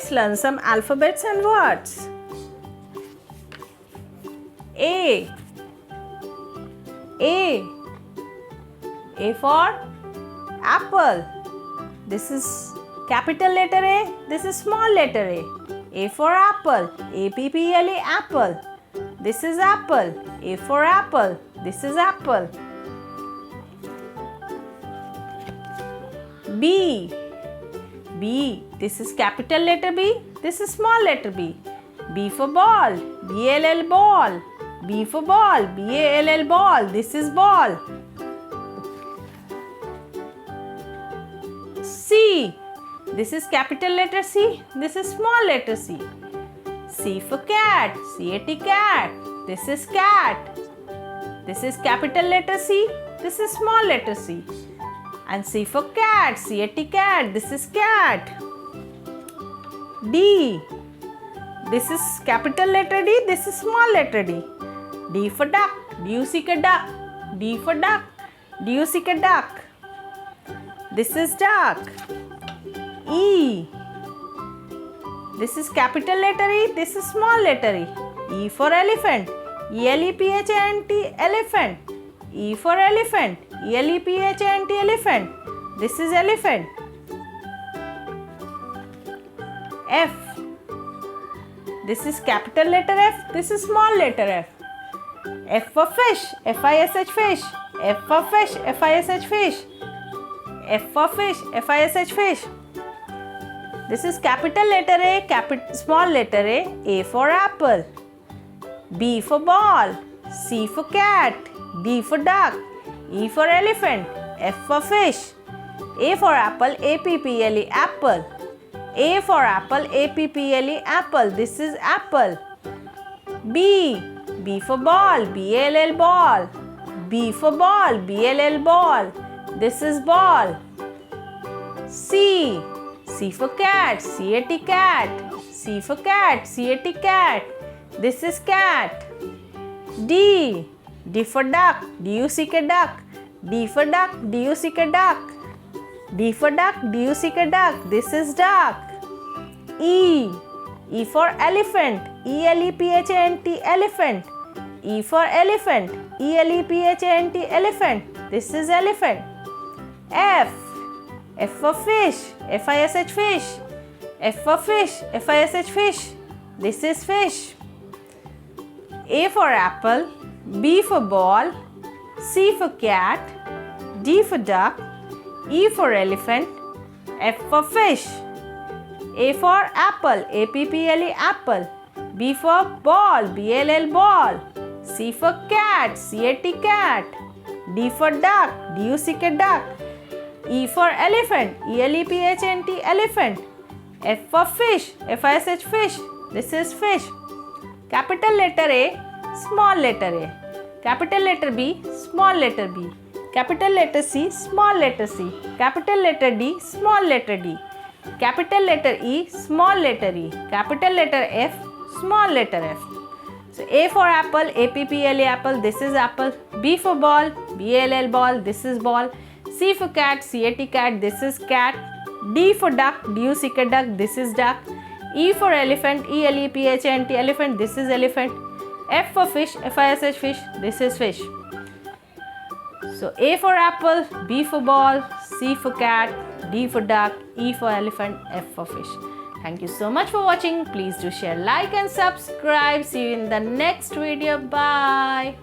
Let's learn some alphabets and words. A. A for apple. This is capital letter A. This is small letter A. A for apple. A-P-P-L-E, apple. This is apple. A for apple. This is apple. B. B. This is capital letter B. This is small letter B. B for ball. B-L-L, ball. B for ball. B-A-L-L, ball. This is ball. C. This is capital letter C. This is small letter C. C for cat. C-A-T, cat. This is cat. This is capital letter C. This is small letter C. And C for cat. C-A-T, cat. This is cat. D. This is capital letter D. This is small letter D. D for duck. D-U-C-K, duck. D for duck. D-U-C-K, duck. This is duck. E. This is capital letter E. This is small letter E. E for elephant. E-L-E-P-H-A-N-T, elephant. E for elephant. E-L-E-P-H-A-N-T, elephant. This is elephant. F. This is capital letter F. This is small letter F. F for fish. F-I-S-H, fish. F for fish. F-I-S-H, fish. F for fish. F-I-S-H, fish. This is capital letter A, small letter A for apple. B for ball. C for cat. D for duck. E for elephant. F for fish. A for apple. A-P-P-L-E, apple. A for apple. A-P-P-L-E, apple. This is apple. B. B for ball. B-A-L-L, ball. B for ball. B-L-L, ball. This is ball. C. C for cat. C-A-T, cat. C for cat. C-A-T, cat. This is cat. D. D for duck. D-U-C-K, duck. D for duck. D-U-C-K, duck. D for duck. D-U-C-K, duck. This is duck. E. E for elephant. E-L-E-P-H-A-N-T, elephant. E for elephant. E-L-E-P-H-A-N-T, elephant. This is elephant. F. F for fish. F-I-S-H, fish. F for fish. F-I-S-H, fish. This is fish. A for apple. B for ball. C for cat. D for duck. E for elephant. F for fish. A for apple. A-P-P-L-E, apple. B for ball. B-L-L, ball. C for cat. C-A-T, cat. D for duck. D-U-C-K, duck. E for elephant. E-L-E-P-H-A-N-T, elephant. F for fish. F-I-S-H, fish. This is fish. Capital letter A, small letter A. Capital letter B, small letter B. Capital letter C, small letter C. Capital letter D, small letter D. Capital letter E, small letter E. Capital letter F, small letter F. So A for apple, A-P-P-L-E, apple. This is apple. B for ball, B-A-L-L, ball. This is ball. C for cat, C-A-T, cat. This is cat. D for duck, D-U-C-K, duck. This is duck. E for elephant, E-L-E-P-H-A-N-T, elephant. This is elephant. F for fish, F-I-S-H, fish. This is fish. So A for apple, B for ball, C for cat, D for duck, E for elephant, F for fish. Thank you so much for watching. Please do share, like and subscribe. See you in the next video. Bye.